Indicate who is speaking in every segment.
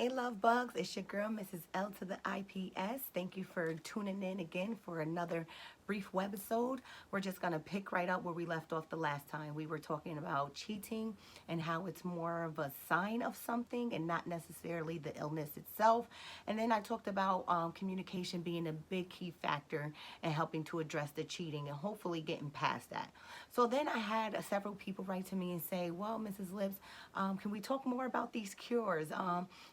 Speaker 1: Hey, love bugs. It's your girl, Mrs. L to the IPS. Thank you for tuning in again for another brief webisode. We're just going to pick right up where we left off the last time. We were talking about cheating and how it's more of a sign of something and not necessarily the illness itself. And then I talked about communication being a big key factor in helping to address the cheating and hopefully getting past that. So then I had several people write to me and say, well, Mrs. Lips, can we talk more about these cures?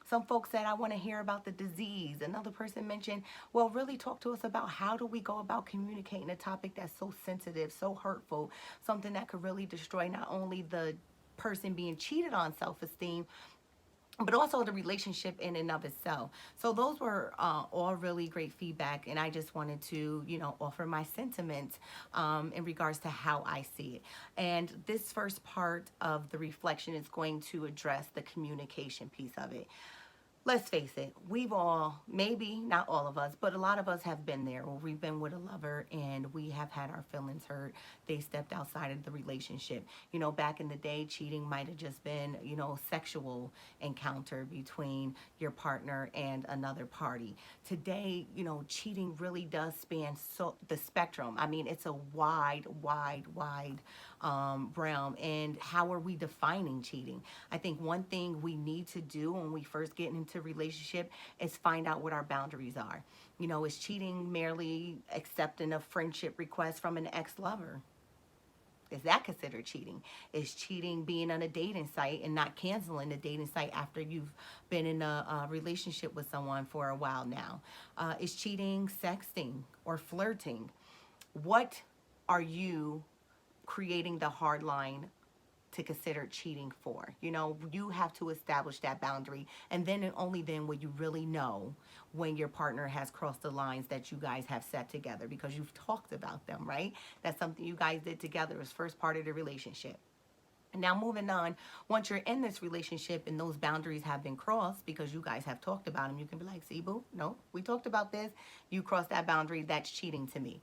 Speaker 1: Some folks said, I want to hear about the disease. Another person mentioned, well, really talk to us about how do we go about communicating a topic that's so sensitive, so hurtful, something that could really destroy not only the person being cheated on self-esteem, but also the relationship in and of itself. So those were all really great feedback, and I just wanted to, offer my sentiments in regards to how I see it. And this first part of the reflection is going to address the communication piece of it. Let's face it, we've all, maybe not all of us, but a lot of us have been there where we've been with a lover and we have had our feelings hurt. They stepped outside of the relationship. Back in the day, cheating might have just been, sexual encounter between your partner and another party. Today, cheating really does span the spectrum. I mean, it's a wide realm. And how are we defining cheating? I think one thing we need to do when we first get into a relationship is find out what our boundaries are. Is cheating merely accepting a friendship request from an ex-lover? Is that considered cheating? Is cheating being on a dating site and not canceling the dating site after you've been in a relationship with someone for a while now? Is cheating sexting or flirting? What are you creating the hard line to consider cheating for? You have to establish that boundary, and then and only then will you really know when your partner has crossed the lines that you guys have set together, because you've talked about them, right? That's something you guys did together as first part of the relationship. Now, moving on, once you're in this relationship and those boundaries have been crossed because you guys have talked about them, you can be like, see, boo, no, we talked about this. You crossed that boundary. That's cheating to me.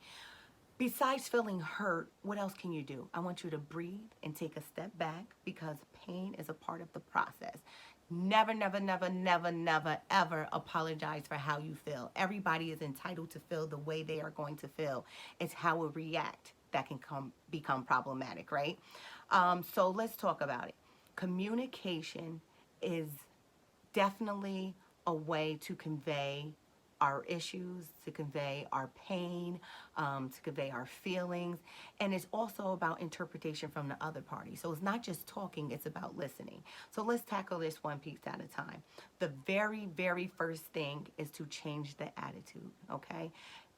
Speaker 1: Besides feeling hurt, what else can you do? I want you to breathe and take a step back, because pain is a part of the process. Never, never, never, never, never, ever apologize for how you feel. Everybody is entitled to feel the way they are going to feel. It's how we react that can become problematic, right? So let's talk about it. Communication is definitely a way to convey our issues, to convey our pain, to convey our feelings. And it's also about interpretation from the other party. So it's not just talking, it's about listening. So let's tackle this one piece at a time. The very, very first thing is to change the attitude, okay?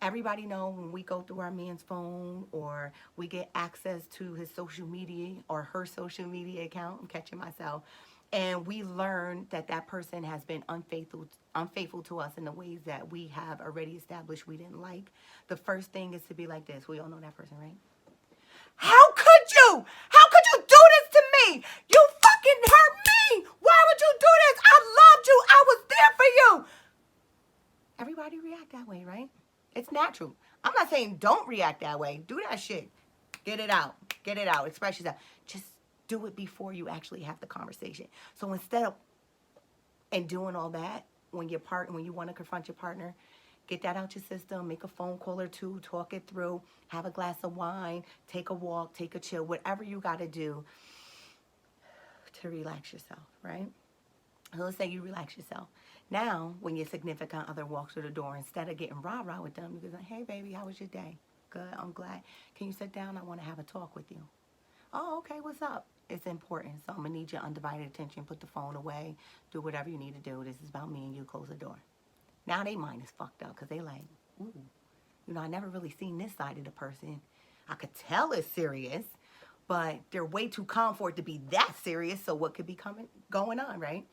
Speaker 1: Everybody know when we go through our man's phone or we get access to his social media or her social media account, I'm catching myself, and we learn that that person has been unfaithful to us in the ways that we have already established we didn't like. The first thing is to be like this. We all know that person, right? How could you? How could you do this to me? You fucking hurt me. Why would you do this? I loved you. I was there for you. Everybody react that way, right? It's natural. I'm not saying don't react that way. Do that shit. Get it out. Get it out. Express yourself. Just do it before you actually have the conversation. So instead of doing all that, when you want to confront your partner, get that out your system, make a phone call or two, talk it through, have a glass of wine, take a walk, take a chill, whatever you got to do to relax yourself, right? So let's say you relax yourself. Now, when your significant other walks through the door, instead of getting rah-rah with them, you go, hey, baby, how was your day? Good, I'm glad. Can you sit down? I want to have a talk with you. Oh, okay, what's up? It's important, so I'm going to need your undivided attention. Put the phone away. Do whatever you need to do. This is about me and you. Close the door. Now they mind is fucked up because they like, ooh, I never really seen this side of the person. I could tell it's serious, but they're way too calm for it to be that serious, so what could be going on, right?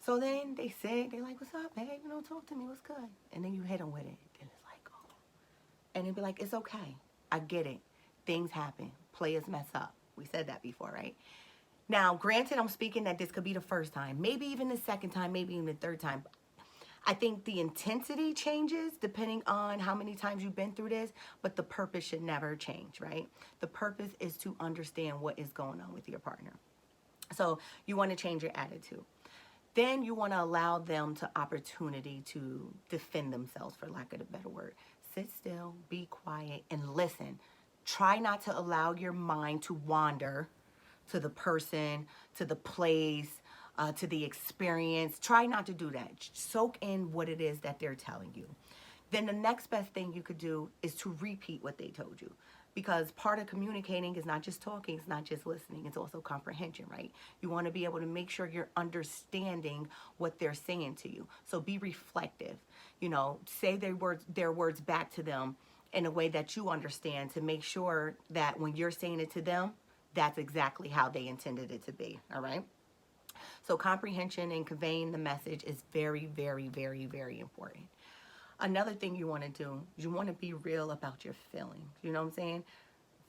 Speaker 1: So then they sit, they're like, what's up, babe? Talk to me, what's good? And then you hit them with it. And it's like, oh. And they'd be like, it's okay. I get it. Things happen. Players mess up. We said that before, right? Now, granted, I'm speaking that this could be the first time, maybe even the second time, maybe even the third time. I think the intensity changes depending on how many times you've been through this, but the purpose should never change, right? The purpose is to understand what is going on with your partner. So you want to change your attitude. Then you want to allow them the opportunity to defend themselves, for lack of a better word. Sit still, be quiet, and listen. Try not to allow your mind to wander to the person, to the place, to the experience. Try not to do that. Soak in what it is that they're telling you. Then the next best thing you could do is to repeat what they told you. Because part of communicating is not just talking, it's not just listening, it's also comprehension, right? You want to be able to make sure you're understanding what they're saying to you. So be reflective. Say their words back to them in a way that you understand, to make sure that when you're saying it to them, that's exactly how they intended it to be. All right. So comprehension and conveying the message is very, very, very, very important. Another thing you want to do, you want to be real about your feelings. You know what I'm saying?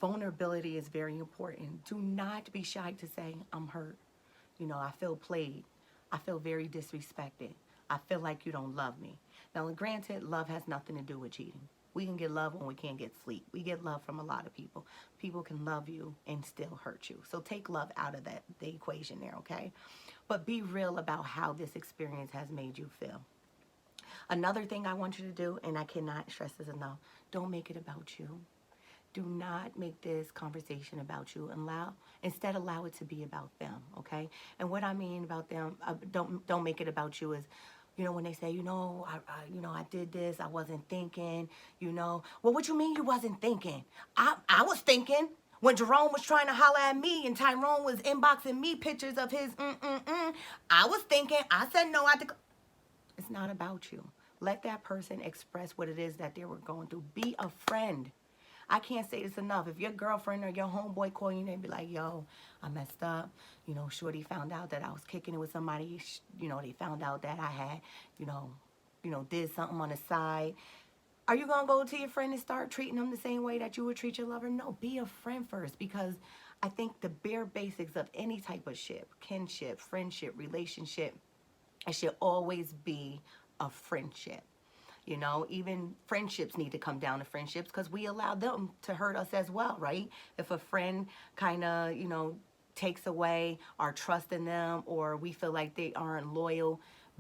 Speaker 1: Vulnerability is very important. Do not be shy to say, I'm hurt. I feel played. I feel very disrespected. I feel like you don't love me. Now, granted, love has nothing to do with cheating. We can get love when we can't get sleep. We get love from a lot of people. People can love you and still hurt you. So take love out of the equation there, okay? But be real about how this experience has made you feel. Another thing I want you to do, and I cannot stress this enough, don't make it about you. Do not make this conversation about you. Instead allow it to be about them, okay? And what I mean about them, don't make it about you is, when they say, I did this, I wasn't thinking, Well, what you mean you wasn't thinking? I was thinking. When Jerome was trying to holler at me and Tyrone was inboxing me pictures of his I was thinking, I said no, it's not about you. Let that person express what it is that they were going through. Be a friend. I can't say this enough. If your girlfriend or your homeboy call you and be like, yo, I messed up. Shorty found out that I was kicking it with somebody. They found out that I had, did something on the side. Are you going to go to your friend and start treating them the same way that you would treat your lover? No, be a friend first, because I think the bare basics of any type of kinship, friendship, relationship, it should always be a friendship. Even friendships need to come down to friendships, because we allow them to hurt us as well, right? If a friend kind of, takes away our trust in them, or we feel like they aren't loyal,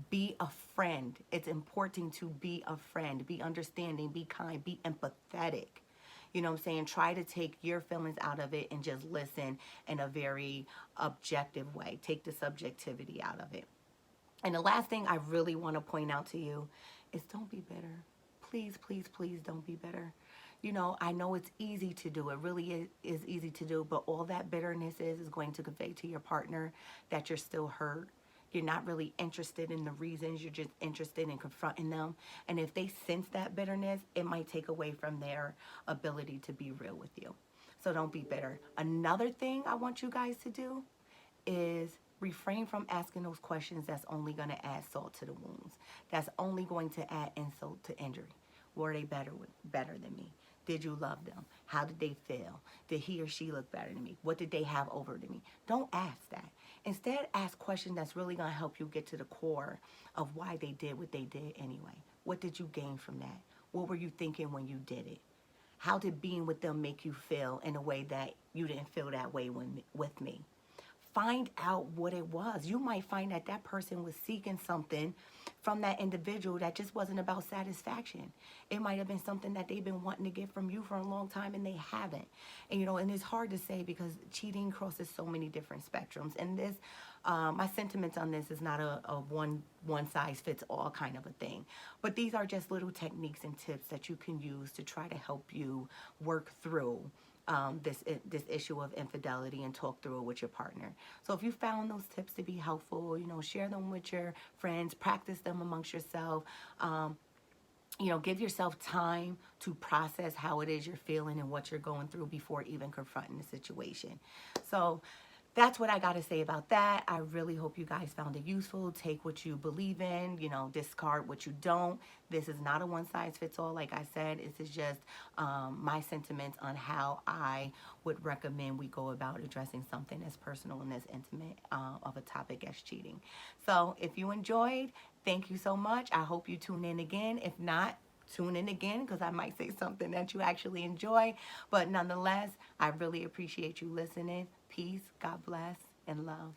Speaker 1: be a friend. It's important to be a friend. Be understanding, be kind, be empathetic. You know what I'm saying? Try to take your feelings out of it and just listen in a very objective way. Take the subjectivity out of it. And the last thing I really want to point out to you is don't be bitter. Please, please, please don't be bitter. I know it's easy to do. It really is easy to do, but all that bitterness is going to convey to your partner that you're still hurt. You're not really interested in the reasons. You're just interested in confronting them. And if they sense that bitterness, it might take away from their ability to be real with you. So don't be bitter. Another thing I want you guys to do is refrain from asking those questions that's only going to add salt to the wounds. That's only going to add insult to injury. Were they better than me? Did you love them? How did they feel? Did he or she look better than me? What did they have over to me? Don't ask that. Instead, ask questions that's really going to help you get to the core of why they did what they did anyway. What did you gain from that? What were you thinking when you did it? How did being with them make you feel in a way that you didn't feel that way with me? Find out what it was. You might find that that person was seeking something from that individual that just wasn't about satisfaction. It might have been something that they've been wanting to get from you for a long time and they haven't. And it's hard to say because cheating crosses so many different spectrums. And this, my sentiments on this is not a one size fits all kind of a thing. But these are just little techniques and tips that you can use to try to help you work through this issue of infidelity and talk through it with your partner. So if you found those tips to be helpful, share them with your friends, practice them amongst yourself. Give yourself time to process how it is you're feeling and what you're going through before even confronting the situation. So that's what I got to say about that. I really hope you guys found it useful. Take what you believe in, discard what you don't. This is not a one size fits all. Like I said, this is just my sentiments on how I would recommend we go about addressing something as personal and as intimate of a topic as cheating. So if you enjoyed, thank you so much. I hope you tune in again. If not, tune in again because I might say something that you actually enjoy. But nonetheless, I really appreciate you listening. Peace, God bless, and love.